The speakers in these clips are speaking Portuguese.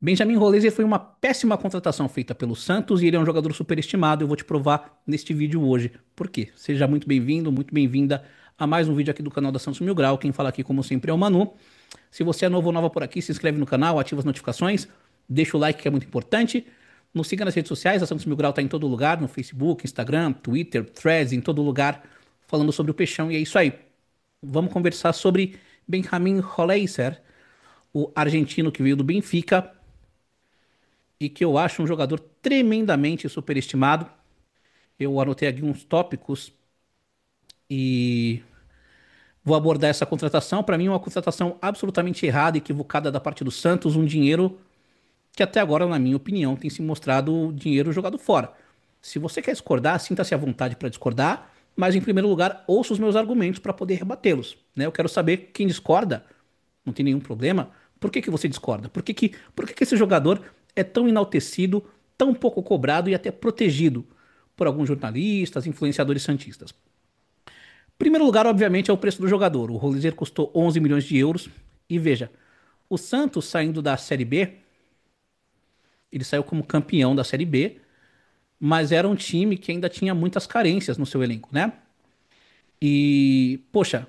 Benjamin Rolezer foi uma péssima contratação feita pelo Santos e ele é um jogador superestimado. Eu vou te provar neste vídeo hoje. Por quê? Seja muito bem-vindo, muito bem-vinda a mais um vídeo aqui do canal da Santos Mil Grau. Quem fala aqui, como sempre, é o Manu. Se você é novo ou nova por aqui, se inscreve no canal, ativa as notificações, deixa o like que é muito importante. Nos siga nas redes sociais, a Santos Mil Grau está em todo lugar, no Facebook, Instagram, Twitter, Threads, em todo lugar, falando sobre o Peixão. E é isso aí. Vamos conversar sobre Benjamin Rolezer, o argentino que veio do Benfica e que eu acho um jogador tremendamente superestimado. Eu anotei aqui uns tópicos e vou abordar essa contratação. Para mim, é uma contratação absolutamente errada, equivocada da parte do Santos, um dinheiro que até agora, na minha opinião, tem se mostrado dinheiro jogado fora. Se você quer discordar, sinta-se à vontade para discordar, mas em primeiro lugar, ouça os meus argumentos para poder rebatê-los. Né? Eu quero saber quem discorda, não tem nenhum problema. Por que que você discorda? Por que que esse jogador é tão enaltecido, tão pouco cobrado e até protegido por alguns jornalistas, influenciadores santistas? Primeiro lugar, obviamente, é o preço do jogador. O Rolizer custou 11 milhões de euros. E veja, o Santos saindo da Série B, ele saiu como campeão da Série B, mas era um time que ainda tinha muitas carências no seu elenco, né? E, poxa,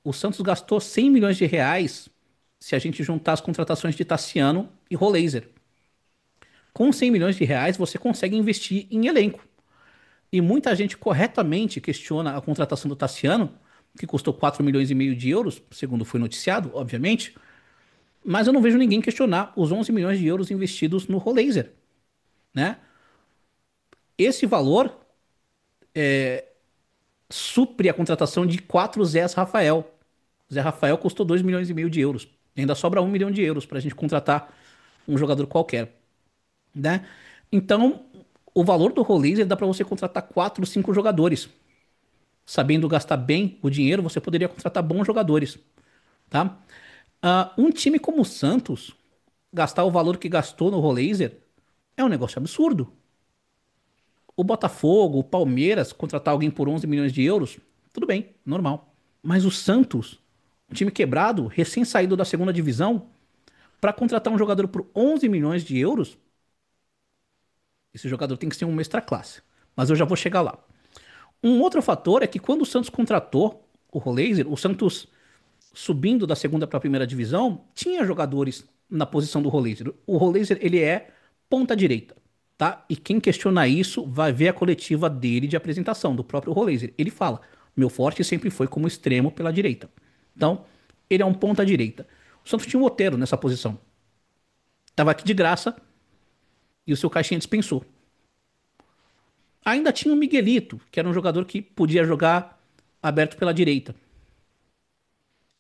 o Santos gastou 100 milhões de reais se a gente juntar as contratações de Tassiano e Rolizer. Com 100 milhões de reais, você consegue investir em elenco. E muita gente corretamente questiona a contratação do Tassiano, que custou 4 milhões e meio de euros, segundo foi noticiado, obviamente, mas eu não vejo ninguém questionar os 11 milhões de euros investidos no Rolizer, né? Esse valor supre a contratação de 4 Zés Rafael. Zé Rafael custou 2 milhões e meio de euros. Ainda sobra 1 milhão de euros para a gente contratar um jogador qualquer, né? Então, o valor do Rolizer dá para você contratar 4, 5 jogadores. Sabendo gastar bem o dinheiro, você poderia contratar bons jogadores, tá? Um time como o Santos, gastar o valor que gastou no Rolizer é um negócio absurdo. O Botafogo, o Palmeiras, contratar alguém por 11 milhões de euros, tudo bem, normal. Mas o Santos, um time quebrado, recém-saído da segunda divisão, para contratar um jogador por 11 milhões de euros, esse jogador tem que ser um extra classe. Mas eu já vou chegar lá. Um outro fator é que quando o Santos contratou o Rolizer, o Santos subindo da segunda para a primeira divisão, tinha jogadores na posição do Rolizer. O Rolizer, ele é ponta direita, tá? E quem questiona isso vai ver a coletiva dele de apresentação, do próprio Rolizer. Ele fala, meu forte sempre foi como extremo pela direita. Então, ele é um ponta direita. O Santos tinha um Otero nessa posição. Tava aqui de graça e o seu caixinha dispensou. Ainda tinha o Miguelito, que era um jogador que podia jogar aberto pela direita.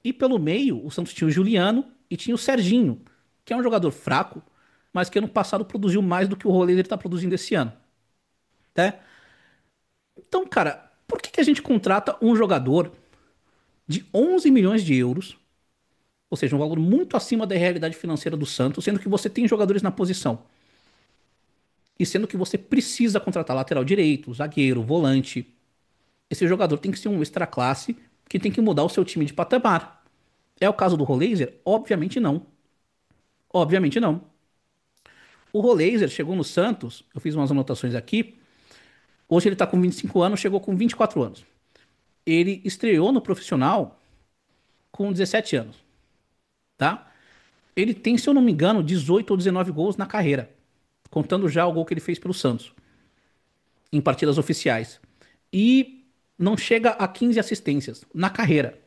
E pelo meio, o Santos tinha o Juliano e tinha o Serginho, que é um jogador fraco, mas que ano passado produziu mais do que o Roller está produzindo esse ano, né? Então, cara, por que que a gente contrata um jogador de 11 milhões de euros, ou seja, um valor muito acima da realidade financeira do Santos, sendo que você tem jogadores na posição e sendo que você precisa contratar lateral direito, zagueiro, volante? Esse jogador tem que ser um extra classe que tem que mudar o seu time de patamar. É o caso do Rolizer? Obviamente não. Obviamente não. O Rolizer chegou no Santos, eu fiz umas anotações aqui. Hoje ele tá com 25 anos, chegou com 24 anos. Ele estreou no profissional com 17 anos, tá? Ele tem, se eu não me engano, 18 ou 19 gols na carreira, contando já o gol que ele fez pelo Santos em partidas oficiais. E não chega a 15 assistências na carreira.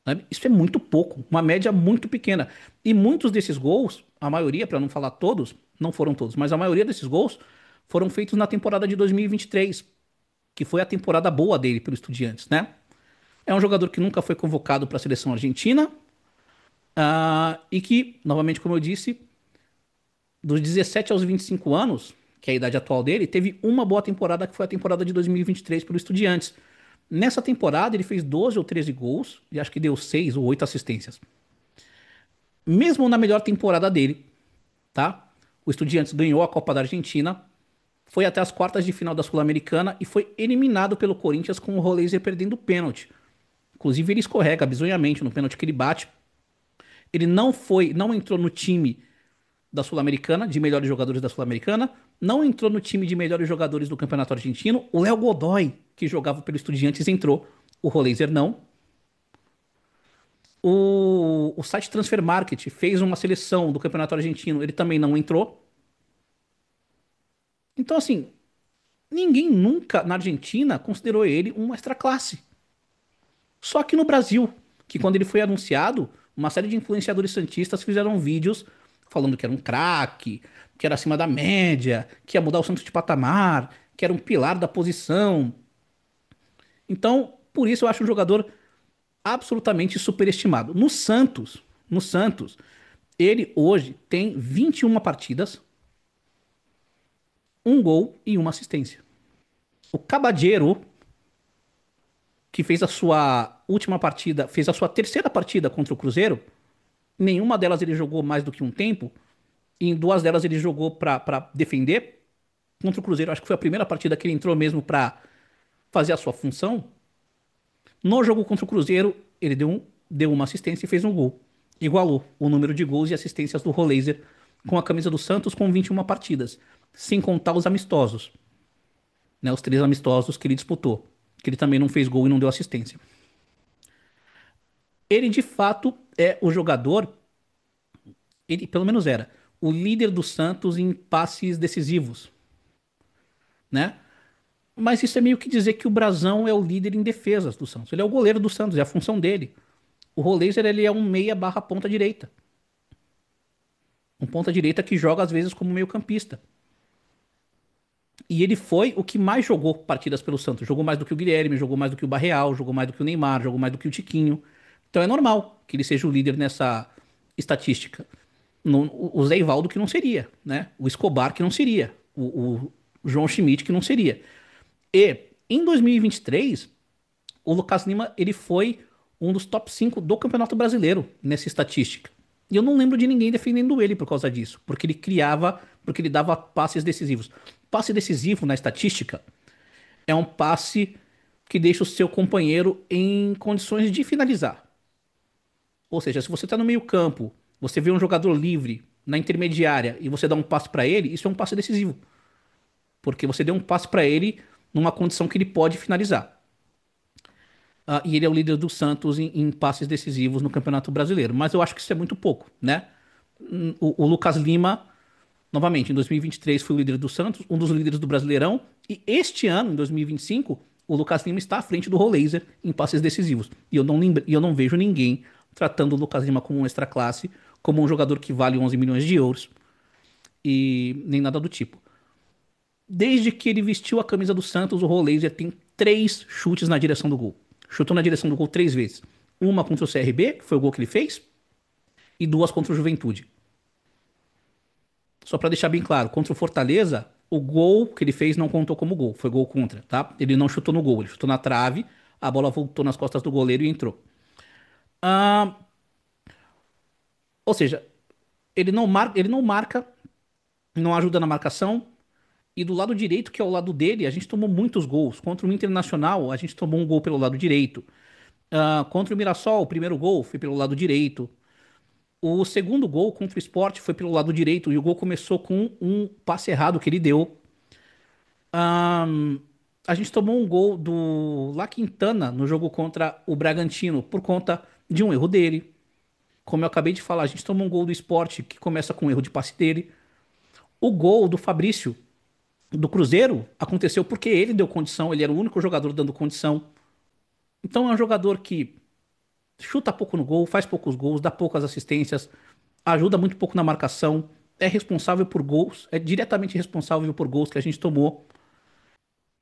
Sabe? Isso é muito pouco, uma média muito pequena. E muitos desses gols, a maioria, para não falar todos, não foram todos, mas a maioria desses gols foram feitos na temporada de 2023, que foi a temporada boa dele pelo Estudiantes, né? É um jogador que nunca foi convocado para a seleção argentina, e que, novamente, como eu disse, dos 17 aos 25 anos, que é a idade atual dele, teve uma boa temporada, que foi a temporada de 2023 pelo Estudiantes. Nessa temporada, ele fez 12 ou 13 gols e acho que deu 6 ou 8 assistências. Mesmo na melhor temporada dele, tá? O Estudiantes ganhou a Copa da Argentina, foi até as quartas de final da Sul-Americana e foi eliminado pelo Corinthians com o Rolizer perdendo o pênalti. Inclusive, ele escorrega bizonhamente no pênalti que ele bate. Ele não foi, não entrou no time da Sul-Americana, de melhores jogadores da Sul-Americana, não entrou no time de melhores jogadores do Campeonato Argentino. O Léo Godoy, que jogava pelo Estudiantes, entrou. O Roleiser não. O site Transfer Market fez uma seleção do Campeonato Argentino, ele também não entrou. Então, assim, ninguém nunca na Argentina considerou ele um extra classe. Só que no Brasil, que quando ele foi anunciado, uma série de influenciadores santistas fizeram vídeos falando que era um craque, que era acima da média, que ia mudar o Santos de patamar, que era um pilar da posição. Então, por isso eu acho um jogador absolutamente superestimado. No Santos, ele hoje tem 21 partidas, um gol e uma assistência. O Cabadeiro, que fez a sua última partida, fez a sua terceira partida contra o Cruzeiro, nenhuma delas ele jogou mais do que um tempo, e em duas delas ele jogou pra defender. Contra o Cruzeiro, acho que foi a primeira partida que ele entrou mesmo pra fazer a sua função. No jogo contra o Cruzeiro, ele deu uma assistência e fez um gol. Igualou o número de gols e assistências do Roleiser com a camisa do Santos com 21 partidas, sem contar os amistosos, né, os 3 amistosos que ele disputou, que ele também não fez gol e não deu assistência. Ele de fato é o jogador, ele pelo menos era, o líder do Santos em passes decisivos, né? Mas isso é meio que dizer que o Brasão é o líder em defesas do Santos. Ele é o goleiro do Santos, é a função dele. O Roleiser, ele é um meia barra ponta direita. Um ponta direita que joga às vezes como meio campista. E ele foi o que mais jogou partidas pelo Santos. Jogou mais do que o Guilherme, jogou mais do que o Barreal, jogou mais do que o Neymar, jogou mais do que o Tiquinho. Então é normal que ele seja o líder nessa estatística. O Zé Ivaldo que não seria, né? O Escobar que não seria. O João Schmidt que não seria. E em 2023, o Lucas Lima ele foi um dos top 5 do Campeonato Brasileiro nessa estatística. E eu não lembro de ninguém defendendo ele por causa disso, porque ele criava, porque ele dava passes decisivos. Passe decisivo na estatística é um passe que deixa o seu companheiro em condições de finalizar. Ou seja, se você está no meio-campo, você vê um jogador livre na intermediária e você dá um passe para ele, isso é um passe decisivo, porque você deu um passe para ele numa condição que ele pode finalizar. E ele é o líder do Santos em passes decisivos no Campeonato Brasileiro. Mas eu acho que isso é muito pouco, né? O Lucas Lima, novamente, em 2023 foi o líder do Santos, um dos líderes do Brasileirão. E este ano, em 2025, o Lucas Lima está à frente do Roleiser em passes decisivos. E eu não vejo ninguém tratando o Lucas Lima como um extra classe, como um jogador que vale 11 milhões de euros e nem nada do tipo. Desde que ele vestiu a camisa do Santos, o Roleiser tem 3 chutes na direção do gol. Chutou na direção do gol 3 vezes. Uma contra o CRB, que foi o gol que ele fez, e 2 contra o Juventude. Só pra deixar bem claro, contra o Fortaleza, o gol que ele fez não contou como gol, foi gol contra, tá? Ele não chutou no gol, ele chutou na trave, a bola voltou nas costas do goleiro e entrou. Ah, ou seja, ele não marca, não ajuda na marcação. E do lado direito, que é o lado dele, a gente tomou muitos gols. Contra o Internacional, a gente tomou um gol pelo lado direito. Contra o Mirassol, o primeiro gol foi pelo lado direito. O segundo gol contra o Sport foi pelo lado direito. E o gol começou com um passe errado que ele deu. A gente tomou um gol do La Quintana no jogo contra o Bragantino por conta de um erro dele. Como eu acabei de falar, a gente tomou um gol do Sport que começa com um erro de passe dele. O gol do Fabrício do Cruzeiro aconteceu porque ele deu condição, ele era o único jogador dando condição. Então é um jogador que chuta pouco no gol, faz poucos gols, dá poucas assistências, ajuda muito pouco na marcação, é responsável por gols, é diretamente responsável por gols que a gente tomou.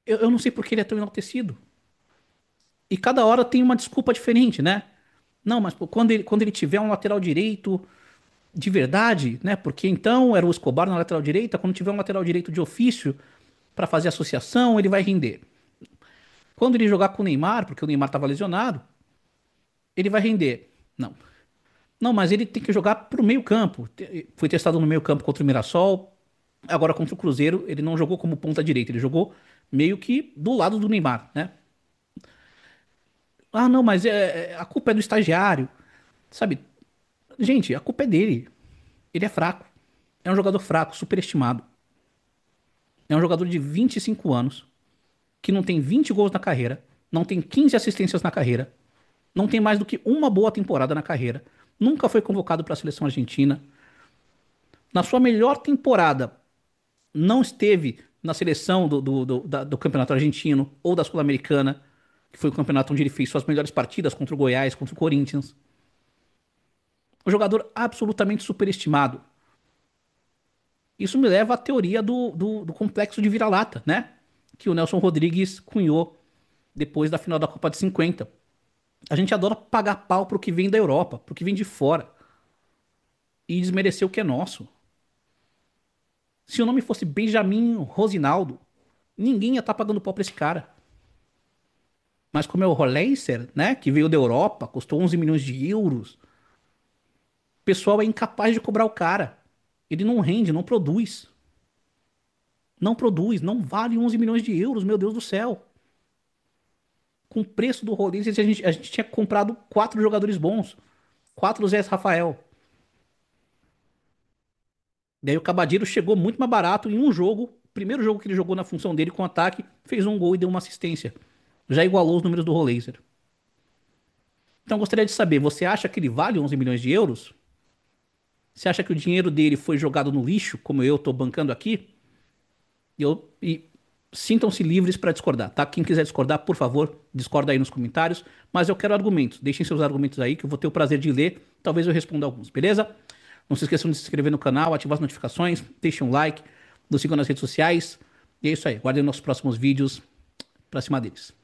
Eu não sei por que ele é tão enaltecido. E cada hora tem uma desculpa diferente, né? Não, mas pô, quando ele tiver um lateral direito de verdade, né? Porque então era o Escobar na lateral direita, quando tiver um lateral direito de ofício para fazer associação, ele vai render. Quando ele jogar com o Neymar, porque o Neymar estava lesionado, ele vai render. Não. Não, mas ele tem que jogar pro meio-campo. Foi testado no meio-campo contra o Mirassol. Agora contra o Cruzeiro, ele não jogou como ponta direita, ele jogou meio que do lado do Neymar, né? Ah, não, mas a culpa é do estagiário, sabe? Gente, a culpa é dele. Ele é fraco. É um jogador fraco, superestimado. É um jogador de 25 anos, que não tem 20 gols na carreira, não tem 15 assistências na carreira, não tem mais do que uma boa temporada na carreira, nunca foi convocado para a seleção argentina. Na sua melhor temporada, não esteve na seleção do campeonato argentino ou da Sul-Americana, que foi o campeonato onde ele fez suas melhores partidas contra o Goiás, contra o Corinthians. Um jogador absolutamente superestimado. Isso me leva à teoria do complexo de vira-lata, né? Que o Nelson Rodrigues cunhou depois da final da Copa de 50. A gente adora pagar pau pro que vem da Europa, pro que vem de fora, e desmerecer o que é nosso. Se o nome fosse Benjamin Rosinaldo, ninguém ia estar pagando pau pra esse cara. Mas como é o Roleiser, né, que veio da Europa, custou 11 milhões de euros, o pessoal é incapaz de cobrar o cara. Ele não rende, não produz. Não produz, não vale 11 milhões de euros, meu Deus do céu. Com o preço do Roleiser, a gente tinha comprado 4 jogadores bons. 4 Zé Rafael. Daí o Cabadeiro chegou muito mais barato em um jogo. Primeiro jogo que ele jogou na função dele com ataque, fez um gol e deu uma assistência. Já igualou os números do Roleiser. Então eu gostaria de saber, você acha que ele vale 11 milhões de euros? Você acha que o dinheiro dele foi jogado no lixo, como eu estou bancando aqui? E sintam-se livres para discordar, tá? Quem quiser discordar, por favor, discorda aí nos comentários. Mas eu quero argumentos. Deixem seus argumentos aí, que eu vou ter o prazer de ler. Talvez eu responda alguns, beleza? Não se esqueçam de se inscrever no canal, ativar as notificações, deixem um like, nos sigam nas redes sociais. E é isso aí. Guardem nossos próximos vídeos pra cima deles.